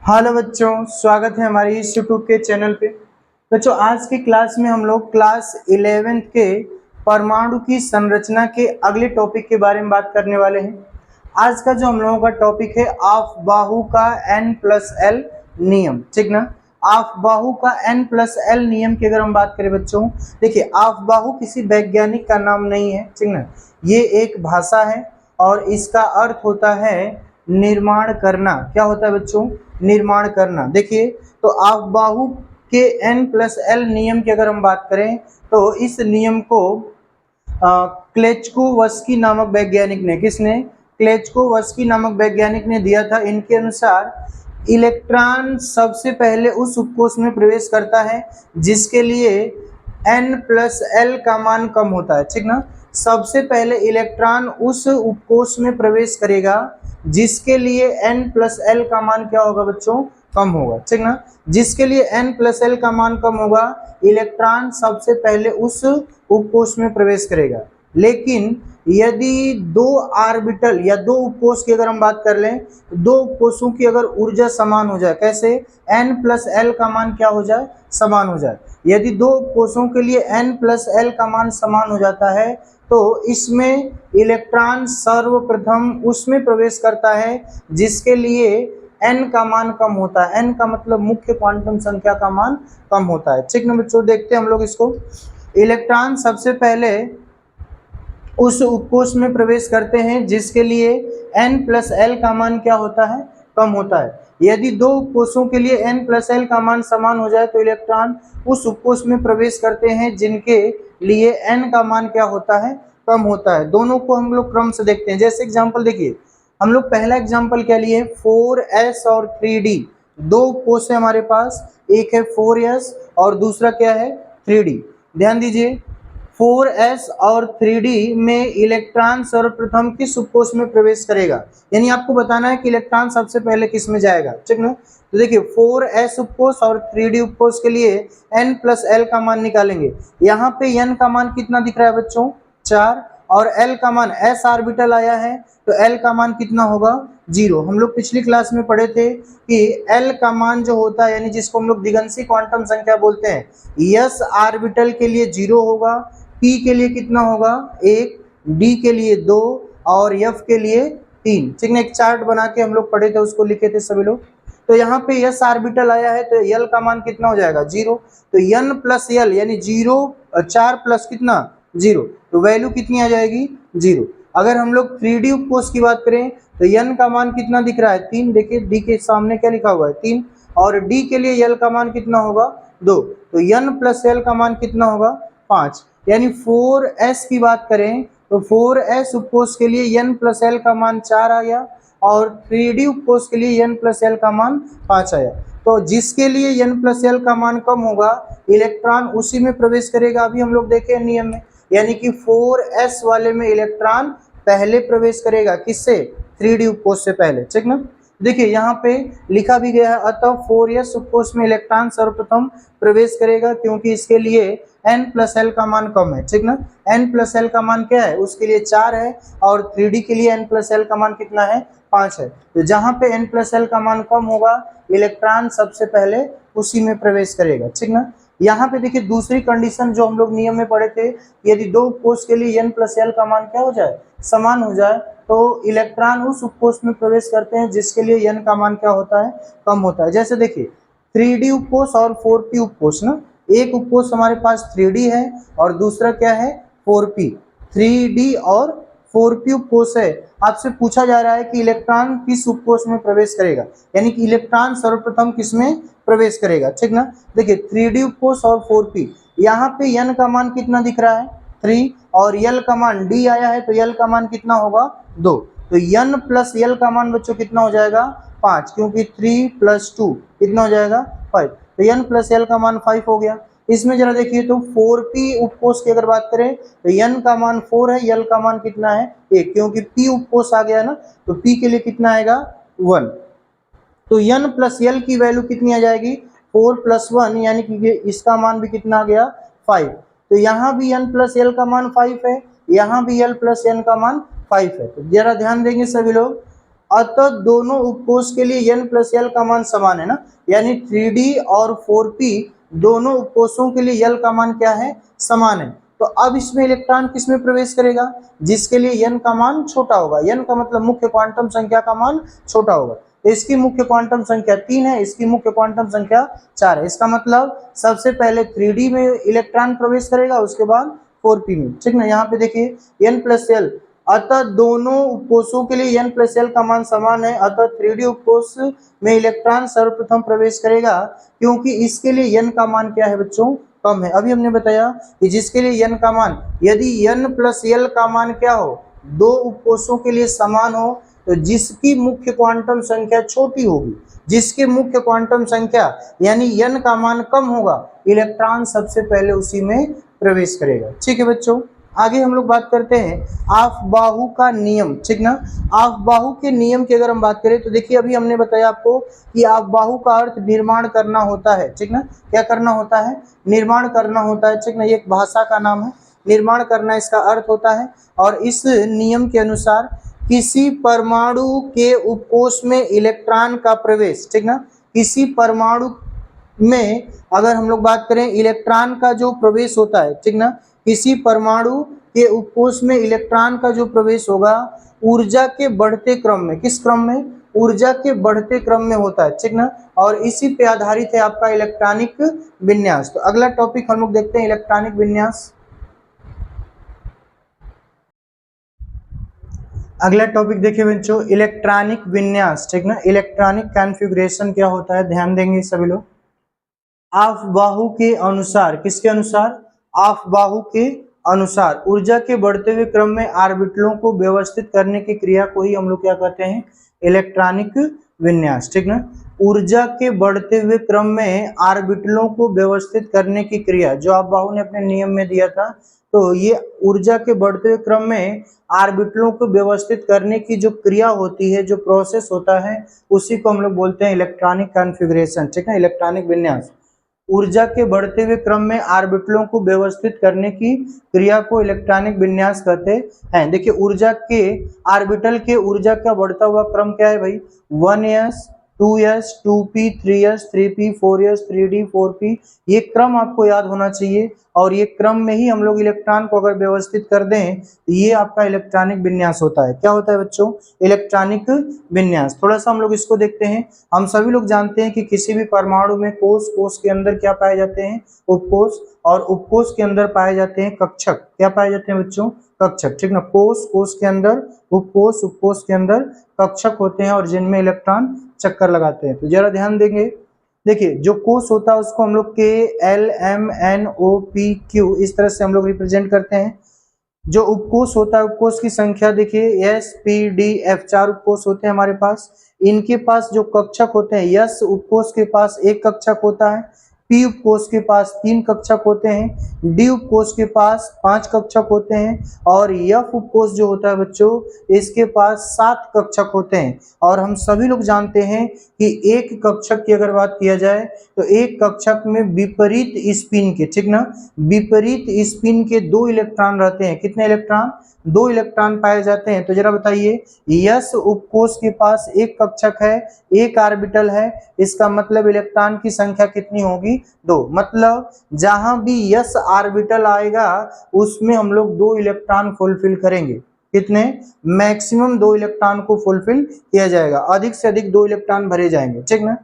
Hello बच्चों, स्वागत है हमारी इस यूट्यूब के चैनल पे। बच्चों, आज की क्लास में हम लोग क्लास 11th के परमाणु की संरचना के अगले टॉपिक के बारे में बात करने वाले हैं। आज का जो हम लोगों का टॉपिक है अफबाहु का N+L नियम, ठीक ना। अफबाहु का N+L नियम की अगर हम बात करें बच्चों, देखिए अफबाहु किसी वैज्ञानिक का नाम नहीं है, ठीक ना। ये एक भाषा है और इसका अर्थ होता है निर्माण करना। क्या होता है बच्चों? निर्माण करना। देखिए, तो अफबाहु के N+L नियम की अगर हम बात करें तो इस नियम को क्लेचकोवस्की नामक वैज्ञानिक ने, किसने? क्लेचकोवस्की नामक वैज्ञानिक ने दिया था। इनके अनुसार इलेक्ट्रॉन सबसे पहले उस उपकोष में प्रवेश करता है जिसके लिए N+L का मान कम होता है, ठीक ना। सबसे पहले इलेक्ट्रॉन उस उपकोष में प्रवेश करेगा जिसके लिए N+L का मान क्या होगा बच्चों? कम होगा, ठीक ना। जिसके लिए N+L का मान कम होगा, इलेक्ट्रॉन सबसे पहले उस उपकोष में प्रवेश करेगा। लेकिन यदि दो ऑर्बिटल या दो उपकोष की अगर हम बात कर लें, तो दो उपकोषों की अगर ऊर्जा समान हो जाए, कैसे? N+L का मान क्या हो जाए? समान हो जाए। यदि दो उपकोषों के लिए N+L का मान समान हो जाता है तो इसमें इलेक्ट्रॉन सर्वप्रथम उसमें प्रवेश करता है जिसके लिए n का मान कम होता है। n का मतलब मुख्य क्वांटम संख्या का मान कम होता है, ठीक ना बच्चों। देखते हैं हम लोग इसको। इलेक्ट्रॉन सबसे पहले उस उपकोष में प्रवेश करते हैं जिसके लिए N+L का मान क्या होता है? कम होता है। यदि दो उपकोषों के लिए N+L का मान समान हो जाए तो इलेक्ट्रॉन उस उपकोष में प्रवेश करते हैं जिनके लिए n का मान क्या होता है? कम होता है। दोनों को हम लोग क्रम से देखते हैं। जैसे एग्जांपल देखिए, हम लोग पहला एग्जांपल क्या लिए? 4s और 3d। दो उपकोष है हमारे पास, एक है 4s और दूसरा क्या है? 3d। ध्यान दीजिए, 4s और 3d में इलेक्ट्रॉन सर्वप्रथम किस उपकोष में प्रवेश करेगा, यानी आपको बताना है कि इलेक्ट्रॉन सबसे पहले किस में जाएगा, ठीक ना। तो देखिए, 4s उपकोष और 3d उपकोष के लिए N+L का मान निकालेंगे। यहाँ पे n का मान कितना दिख रहा है बच्चों? 4, और L का मान, s ऑर्बिटल आया है तो L का मान कितना होगा? 0। हम लोग पिछली क्लास में पढ़े थे कि L का मान जो होता है, यानी जिसको हम लोग दिगंशी क्वांटम संख्या बोलते हैं, s ऑर्बिटल के लिए 0 होगा, p के लिए कितना होगा? 1, d के लिए 2 और f के लिए 3, ठीक है। एक चार्ट बना के हम लोग पढ़े थे, उसको लिखे थे सभी लोग। तो यहाँ पे s ऑर्बिटल आया है तो L का मान कितना हो जाएगा? 0। तो n+L यानी 0, 4 प्लस कितना? 0, तो वैल्यू कितनी आ जाएगी? 0। अगर हम लोग 3D उपकोष की बात करें तो n का मान कितना दिख रहा है? 3। देखिए d के सामने क्या लिखा हुआ है? 3। और d के लिए L का मान कितना होगा? 2। तो n+L का मान कितना होगा? 5। यानी 4s की बात करें तो 4s उपकोष के लिए N+L का मान 4 आ गया और 3D उपकोष के लिए N+L का मान 5 आया। तो जिसके लिए N+L का मान कम होगा, इलेक्ट्रॉन उसी में प्रवेश करेगा। अभी हम लोग देखे नियम में, यानी कि 4s वाले में इलेक्ट्रॉन पहले प्रवेश करेगा, किससे? 3D उपकोष से पहले, ठीक ना। देखिए यहाँ पे लिखा भी गया है, अतः 4s उपकोष में इलेक्ट्रॉन सर्वप्रथम प्रवेश करेगा क्योंकि इसके लिए N+L का मान कम है, ठीक ना। N+L का मान क्या है? उसके लिए 4 है और 3D के लिए N+L का मान कितना है? 5 है। तो जहाँ पे N+L का मान कम होगा, इलेक्ट्रॉन सबसे पहले उसी में प्रवेश करेगा, ठीक ना। यहाँ पे देखिए दूसरी कंडीशन जो हम लोग नियम में पढ़े थे, यदि दो उपकोष के लिए N+L का मान क्या हो जाए? समान हो जाए, तो इलेक्ट्रॉन उस उपकोष में प्रवेश करते हैं जिसके लिए n का मान क्या होता है? कम होता है। जैसे देखिए 3D उपकोष और 4p उपकोष ना, एक उपकोष हमारे पास 3D है और दूसरा क्या है? 4p। 3D और 4p उपकोष है। आपसे पूछा जा रहा है कि इलेक्ट्रॉन किस उपकोष में प्रवेश करेगा, यानी कि इलेक्ट्रॉन सर्वप्रथम किस में प्रवेश करेगा, ठीक ना। देखिए 3D उपकोष और 4p, यहाँ पे n का मान कितना दिख रहा है? 3 और L का मान d आया है तो L का मान कितना होगा? 2। तो n+L का मान बच्चों कितना हो जाएगा? 5, क्योंकि 3 + 2 कितना हो जाएगा? 5। तो n+L का मान 5 हो गया। इसमें जरा देखिए तो 4p उपकोष की अगर बात करें तो n का मान 4 है, L का मान कितना है? 1, क्योंकि p उपकोष आ गया ना, तो p के लिए कितना आएगा? 1। तो n+L की वैल्यू कितनी आ जाएगी? 4 + 1, यानी कि इसका मान भी कितना आ गया? 5। तो यहाँ भी n+L का मान 5 है, यहाँ भी L + n का मान 5 है। तो जरा ध्यान देंगे सभी लोग, अतः दोनों उपकोष के लिए n प्लस एल का मान समान है ना, यानी 3d और 4p दोनों उपकोषों के लिए l का मान क्या है, समान है। तो अब इसमें इलेक्ट्रॉन किसमें प्रवेश करेगा, जिसके लिए n का मान छोटा होगा, n का मतलब मुख्य क्वांटम संख्या का मान छोटा होगा। तो इसकी मुख्य क्वांटम संख्या 3 है, इसकी मुख्य क्वांटम संख्या 4 है। इसका मतलब सबसे पहले 3d में इलेक्ट्रॉन प्रवेश करेगा, उसके बाद 4p में, ठीक ना। यहाँ पे देखिए n प्लस एल, अतः दोनों उपकोषों के लिए n प्लस एल का मान समान है, अतः 3d उपकोष में इलेक्ट्रॉन सर्वप्रथम प्रवेश करेगा, क्योंकि इसके लिए n का मान क्या है बच्चों, कम है। अभी हमने बताया कि जिसके लिए n का मान, यदि n प्लस एल का मान क्या हो, दो उपकोषों के लिए समान हो, तो जिसकी मुख्य क्वांटम संख्या छोटी होगी, जिसके मुख्य क्वांटम संख्या यानी n का मान कम होगा, इलेक्ट्रॉन सबसे पहले उसी में प्रवेश करेगा। ठीक है बच्चों, आगे हम लोग बात करते हैं अफबाहु का नियम, ठीक ना। अफबाहु के नियम की अगर हम बात करें तो देखिए अभी हमने बताया आपको कि अफबाहु का अर्थ निर्माण करना होता है, ठीक ना। क्या करना होता है, निर्माण करना होता है, ठीक ना। ये एक भाषा का नाम है, निर्माण करना इसका अर्थ होता है। और इस नियम के अनुसार किसी परमाणु के उपकोष में इलेक्ट्रॉन का प्रवेश, ठीक ना, किसी परमाणु में अगर हम लोग बात करें इलेक्ट्रॉन का जो प्रवेश होता है, ठीक ना, किसी परमाणु के उपकोष में इलेक्ट्रॉन का जो प्रवेश होगा ऊर्जा के बढ़ते क्रम में, किस क्रम में, ऊर्जा के बढ़ते क्रम में होता है, ठीक ना। और इसी पे आधारित है आपका इलेक्ट्रॉनिक विन्यास। तो अगला टॉपिक हम लोग देखते हैं इलेक्ट्रॉनिक विन्यास। अगला टॉपिक देखिए बच्चों इलेक्ट्रॉनिक विन्यास, ठीक ना। इलेक्ट्रॉनिक कॉन्फ़िगरेशन क्या होता है, ध्यान देंगे सभी लोग। अफबाहु के अनुसार, किसके अनुसार, अफबाहु के अनुसार ऊर्जा के बढ़ते हुए क्रम में ऑर्बिटलों को व्यवस्थित करने की क्रिया को ही हम लोग क्या कहते हैं, इलेक्ट्रॉनिक विन्यास, ठीक ना। ऊर्जा के बढ़ते हुए क्रम में ऑर्बिटलों को व्यवस्थित करने की क्रिया जो अफबाहु ने अपने नियम में दिया था, तो ये ऊर्जा के बढ़ते हुए क्रम में ऑर्बिटलों को व्यवस्थित करने की जो क्रिया होती है, जो प्रोसेस होता है, उसी को हम लोग बोलते हैं इलेक्ट्रॉनिक कॉन्फ़िगरेशन, ठीक है, इलेक्ट्रॉनिक विन्यास। ऊर्जा के बढ़ते हुए क्रम में ऑर्बिटलों को व्यवस्थित करने की क्रिया को इलेक्ट्रॉनिक विन्यास कहते हैं। देखिए ऊर्जा के ऑर्बिटल के ऊर्जा का बढ़ता हुआ क्रम क्या है भाई, 1s 2s 2p 3s 3p 4s 3d 4p, ये क्रम आपको याद होना चाहिए। और ये क्रम में ही हम लोग इलेक्ट्रॉन को अगर व्यवस्थित कर दें तो ये आपका इलेक्ट्रॉनिक विन्यास होता है। क्या होता है बच्चों, इलेक्ट्रॉनिक विन्यास। थोड़ा सा हम लोग इसको देखते हैं। हम सभी लोग जानते हैं कि किसी भी परमाणु में कोष, कोष के अंदर क्या पाए जाते हैं, उपकोष, और उपकोष के अंदर पाए जाते हैं कक्षक। क्या पाए जाते हैं बच्चों, कक्षक, ठीक ना। कोष, कोष के अंदर उपकोष, उपकोष के अंदर कक्षक होते हैं और जिनमें इलेक्ट्रॉन चक्कर लगाते हैं। तो जरा ध्यान देंगे, देखिए जो कोष होता है उसको हम लोग के L M N O P Q इस तरह से हम लोग रिप्रेजेंट करते हैं। जो उपकोष होता है, उपकोष की संख्या देखिए एस पी डी एफ, 4 उपकोष होते हैं हमारे पास। इनके पास जो कक्षक होते हैं, यस उपकोष के पास एक कक्षक होता है, पी उपकोष के पास 3 कक्षक होते हैं, डी उपकोष के पास 5 कक्षक होते हैं, और एफ उपकोष जो होता है बच्चों इसके पास 7 कक्षक होते हैं। और हम सभी लोग जानते हैं कि एक कक्षक की अगर बात किया जाए तो एक कक्षक में विपरीत स्पिन के, ठीक ना, विपरीत स्पिन के 2 इलेक्ट्रॉन रहते हैं। कितने इलेक्ट्रॉन, 2 इलेक्ट्रॉन पाए जाते हैं। तो जरा बताइए, यस उपकोष के पास एक कक्षक है, एक ऑर्बिटल है, इसका मतलब इलेक्ट्रॉन की संख्या कितनी होगी, 2। मतलब जहां भी यस ऑर्बिटल आएगा उसमें हम लोग 2 इलेक्ट्रॉन फुलफिल करेंगे। कितने, मैक्सिमम 2 इलेक्ट्रॉन को फुलफिल किया जाएगा, अधिक से अधिक 2 इलेक्ट्रॉन भरे जाएंगे, ठीक ना।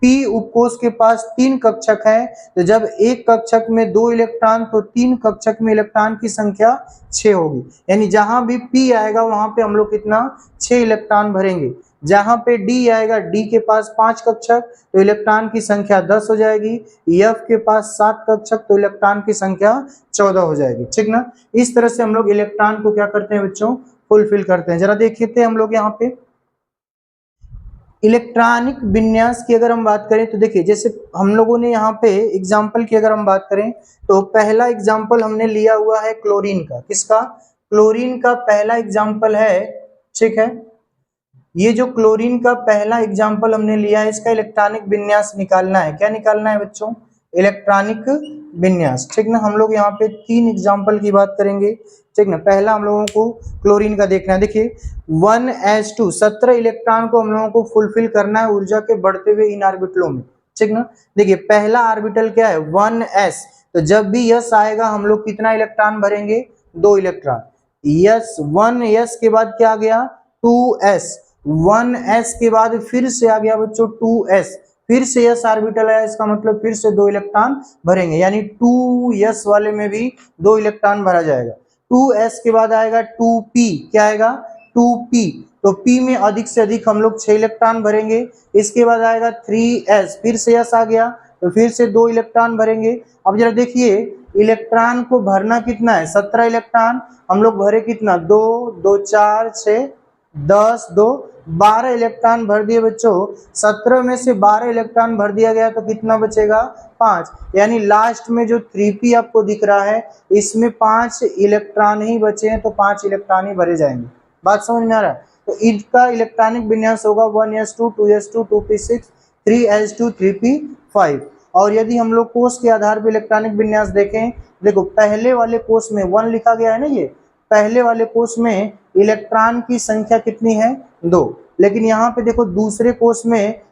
पी उपकोष के पास 3 कक्षक है, तो जब एक कक्षक में 2 इलेक्ट्रॉन तो 3 कक्षक में इलेक्ट्रॉन की संख्या 6 होगी। यानी जहां भी पी आएगा वहां पे हम लोग कितना, 6 इलेक्ट्रॉन भरेंगे। जहां पे डी आएगा, डी के पास 5 कक्षक तो इलेक्ट्रॉन की संख्या 10 हो जाएगी। एफ के पास 7 कक्षक तो इलेक्ट्रॉन की संख्या 14 हो जाएगी, ठीक ना। इस तरह से हम लोग इलेक्ट्रॉन को क्या करते हैं बच्चों, फुलफिल करते हैं। जरा देखिए हम लोग यहाँ पे इलेक्ट्रॉनिक विन्यास की अगर हम बात करें तो देखिए जैसे हम लोगों ने यहाँ पे एग्जाम्पल की अगर हम बात करें तो पहला एग्जाम्पल हमने लिया हुआ है क्लोरीन का। किसका, क्लोरीन का पहला एग्जाम्पल है, ठीक है। ये जो क्लोरीन का पहला एग्जाम्पल हमने लिया है, इसका इलेक्ट्रॉनिक विन्यास निकालना है। क्या निकालना है बच्चों, इलेक्ट्रॉनिक विन्यास। ठीक ना, हम लोग यहाँ पे 3 एग्जाम्पल की बात करेंगे। ठीक ना, पहला हम लोगों को क्लोरीन का देखना है। देखिए 1s2 17 इलेक्ट्रॉन को हम लोगों को फुलफिल करना है ऊर्जा के बढ़ते हुए इन ऑर्बिटलों में। ठीक ना, देखिए पहला ऑर्बिटल क्या है 1s, तो जब भी यस आएगा हम लोग कितना इलेक्ट्रॉन भरेंगे 2 इलेक्ट्रॉन। यस 1s के बाद क्या आ गया 2s, 1s के बाद फिर से आ गया बच्चों 2s, फिर से यस ऑर्बिटल है, इसका मतलब फिर से 2 इलेक्ट्रॉन भरेंगे, यानी 2s वाले में भी 2 इलेक्ट्रॉन भरा जाएगा। 2s के बाद आएगा 2p, क्या आएगा 2p, तो p में अधिक से अधिक हम लोग 6 इलेक्ट्रॉन भरेंगे। इसके बाद आएगा 3s, फिर से यस आ गया तो फिर से 2 इलेक्ट्रॉन भरेंगे। अब जरा देखिए इलेक्ट्रॉन को भरना कितना है 17 इलेक्ट्रॉन, हम लोग भरे कितना 2 2 4 6 10 2 12 इलेक्ट्रॉन भर दिए बच्चों। 17 में से 12 इलेक्ट्रॉन भर दिया गया तो कितना बचेगा 5, यानी लास्ट में जो 3p आपको दिख रहा है इसमें 5 इलेक्ट्रॉन ही बचे हैं, तो 5 इलेक्ट्रॉन ही भरे जाएंगे। बात समझ में आ रहा है? तो इनका इलेक्ट्रॉनिक विन्यास होगा 1s2 2s2 2p6 3s2 3p5। और यदि हम लोग कोष के आधार पर इलेक्ट्रॉनिक विन्यास देखें, देखो पहले वाले कोष में 1 लिखा गया है ना, ये पहले वाले कोष में इलेक्ट्रॉन की संख्या कितनी है 2, लेकिन यहाँ पे देखो दूसरे कोष में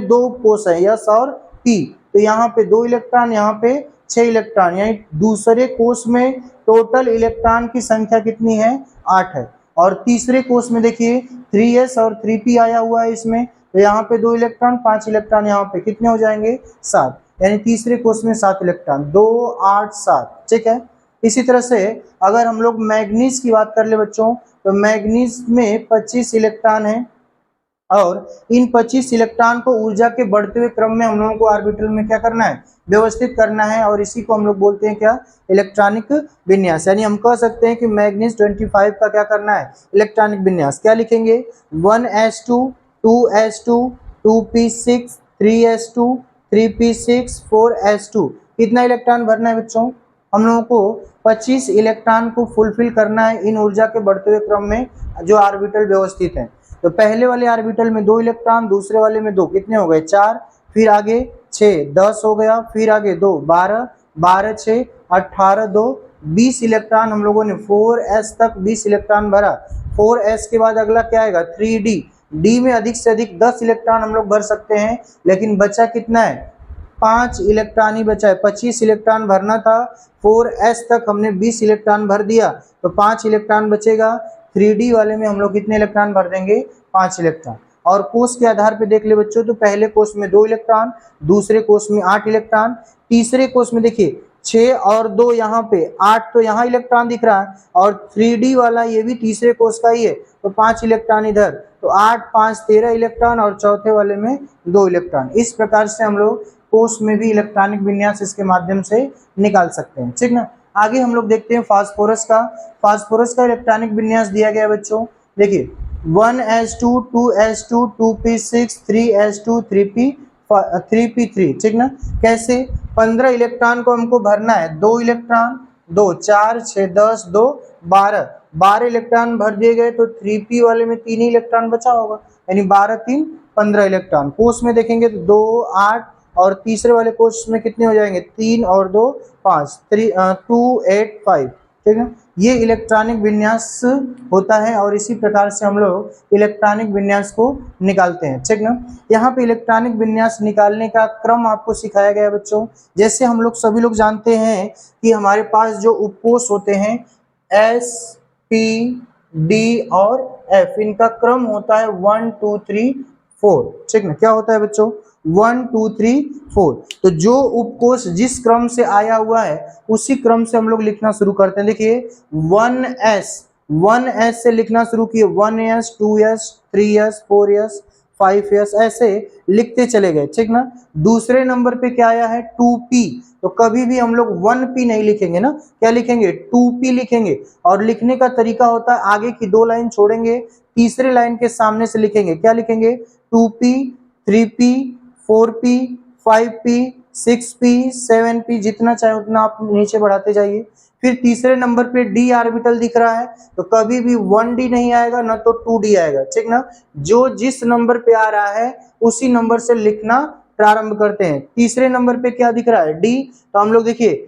2 कोष है यस और पी, तो यहाँ पे 2 इलेक्ट्रॉन, यहाँ पे 6 इलेक्ट्रॉन, यानी दूसरे कोष में टोटल इलेक्ट्रॉन की संख्या कितनी है 8 है। और तीसरे कोष में देखिए 3s और 3p आया हुआ है इसमें, तो यहाँ पे 2 इलेक्ट्रॉन 5 इलेक्ट्रॉन, यहाँ पे कितने हो जाएंगे 7, यानी तीसरे कोष में 7 इलेक्ट्रॉन 2 8 7। ठीक है, इसी तरह से अगर हम लोग मैग्नीज की बात कर ले बच्चों, तो मैग्नीज में 25 इलेक्ट्रॉन है और इन 25 इलेक्ट्रॉन को ऊर्जा के बढ़ते हुए क्रम में हम लोगों को ऑर्बिटल में क्या करना है व्यवस्थित करना है, और इसी को हम लोग बोलते हैं क्या इलेक्ट्रॉनिक विन्यास। यानी हम कह सकते हैं कि मैग्नीज 25 का क्या करना है इलेक्ट्रॉनिक विन्यास। क्या लिखेंगे 1s2 2s2 2p6 3s2 3p6 4s2, कितना इलेक्ट्रॉन भरना है बच्चों हम लोगों को 25 इलेक्ट्रॉन को फुलफिल करना है इन ऊर्जा के बढ़ते हुए क्रम में जो ऑर्बिटल व्यवस्थित हैं। तो पहले वाले ऑर्बिटल में 2 इलेक्ट्रॉन, दूसरे वाले में 2, कितने हो गए 4, फिर आगे 6 10 हो गया, फिर आगे 2 12 12 6 18 2 20 इलेक्ट्रॉन हम लोगों ने 4s तक 20 इलेक्ट्रॉन भरा। 4s के बाद अगला क्या आएगा 3d, d में अधिक से अधिक 10 इलेक्ट्रॉन हम लोग भर सकते हैं, लेकिन बचा कितना है 5 इलेक्ट्रॉन ही बचा है। 25 इलेक्ट्रॉन भरना था, 4s तक हमने 20 इलेक्ट्रॉन भर दिया तो 5 इलेक्ट्रॉन बचेगा। 3d वाले में हम लोग कितने इलेक्ट्रॉन भर देंगे 5 इलेक्ट्रॉन। और कोष के आधार पे देख ले बच्चों, तो पहले कोष में 2 इलेक्ट्रॉन, दूसरे कोष में 8 इलेक्ट्रॉन, तीसरे कोष में देखिए 6 और 2 यहाँ पे 8, तो यहाँ इलेक्ट्रॉन दिख रहा है, और 3d वाला ये भी तीसरे कोष का ही है तो 5 इलेक्ट्रॉन इधर, तो 8 5 13 इलेक्ट्रॉन, और चौथे वाले में 2 इलेक्ट्रॉन। इस प्रकार से हम लोग कोष में भी इलेक्ट्रॉनिक विन्यास इसके माध्यम से निकाल सकते हैं। ठीक ना, आगे हम लोग देखते हैं फास्फोरस का। फास्फोरस का इलेक्ट्रॉनिक विन्यास दिया गया बच्चों, देखिए 1s2 2s2 2p6 3s2 3p3। ठीक ना, कैसे 15 इलेक्ट्रॉन को हमको भरना है, 2 इलेक्ट्रॉन 2 4 6 10 2 12 इलेक्ट्रॉन भर दिए गए, तो 3p वाले में 3 ही इलेक्ट्रॉन बचा होगा, यानी 12 3 15 इलेक्ट्रॉन। कोष में देखेंगे तो 2 8, और तीसरे वाले कोष में कितने हो जाएंगे 3 और 2 5 2 8 5। ठीक है, ये इलेक्ट्रॉनिक विन्यास होता है, और इसी प्रकार से हम लोग इलेक्ट्रॉनिक विन्यास को निकालते हैं। ठीक ना, यहाँ पे इलेक्ट्रॉनिक विन्यास निकालने का क्रम आपको सिखाया गया है बच्चों। जैसे हम लोग सभी लोग जानते हैं कि हमारे पास जो उपकोष होते हैं S P D और F, इनका क्रम होता है 1 2 3 4। ठीक ना, क्या होता है बच्चों 1 2 3 4, तो जो उपकोष जिस क्रम से आया हुआ है उसी क्रम से हम लोग लिखना शुरू करते हैं। देखिए 1s से लिखना शुरू किए, 1s 2s 3s 4s 5s ऐसे लिखते चले गए। ठीक ना, दूसरे नंबर पे क्या आया है 2p, तो कभी भी हम लोग 1p नहीं लिखेंगे ना, क्या लिखेंगे 2p लिखेंगे। और लिखने का तरीका होता है आगे की 2 लाइन छोड़ेंगे, तीसरे लाइन के सामने से लिखेंगे, क्या लिखेंगे 2p 3p 4p 5p 6p 7p, जितना चाहे उतना आप नीचे बढ़ाते जाइए। फिर तीसरे नंबर पे d ऑर्बिटल दिख रहा है, तो कभी भी 1d नहीं आएगा ना तो 2d आएगा। ठीक ना, जो जिस नंबर पे आ रहा है उसी नंबर से लिखना प्रारंभ करते हैं। तीसरे नंबर पे क्या दिख रहा है, डी, तो हम लोग देखिए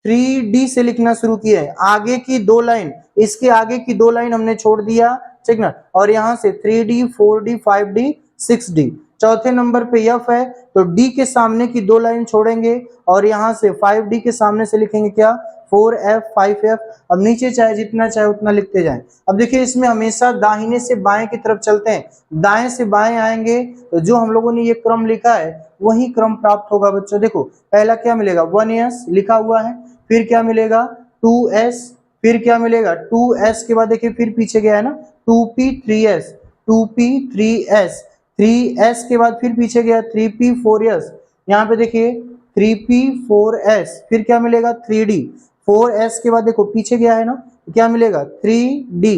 3D से लिखना शुरू किया है, आगे की 2 लाइन, इसके आगे की 2 लाइन हमने छोड़ दिया, ठीक ना, और यहाँ से 3D 4D 5D 6D। चौथे नंबर पे एफ है, तो डी के सामने की 2 लाइन छोड़ेंगे और यहाँ से 5D के सामने से लिखेंगे क्या, 4F 5F। अब नीचे चाहे जितना चाहे उतना लिखते जाएं। अब देखिए इसमें हमेशा दाहिने से बाएं की तरफ चलते हैं, दाएं से बाएं आएंगे तो जो हम लोगों ने ये क्रम लिखा है वही क्रम प्राप्त होगा बच्चों। देखो पहला क्या मिलेगा, 1S लिखा हुआ है, फिर क्या मिलेगा 2S, फिर क्या मिलेगा 2S के बाद देखिए फिर पीछे गया है ना 2P 3S, 2P 3S, 3S के बाद फिर पीछे गया 3P 4S, यहाँ पे देखिए 3P 4S, फिर क्या मिलेगा 3D, 4S के बाद देखो पीछे गया है ना, क्या मिलेगा 3D,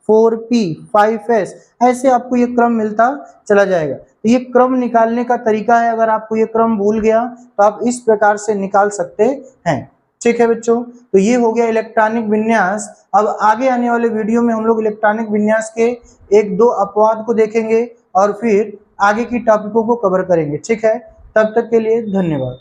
4P 5S, ऐसे आपको ये क्रम मिलता चला जाएगा। तो ये क्रम निकालने का तरीका है, अगर आपको ये क्रम भूल गया तो आप इस प्रकार से निकाल सकते हैं। ठीक है बच्चों, तो ये हो गया इलेक्ट्रॉनिक विन्यास। अब आगे आने वाले वीडियो में हम लोग इलेक्ट्रॉनिक विन्यास के 1-2 अपवाद को देखेंगे और फिर आगे की टॉपिकों को कवर करेंगे। ठीक है, तब तक के लिए धन्यवाद।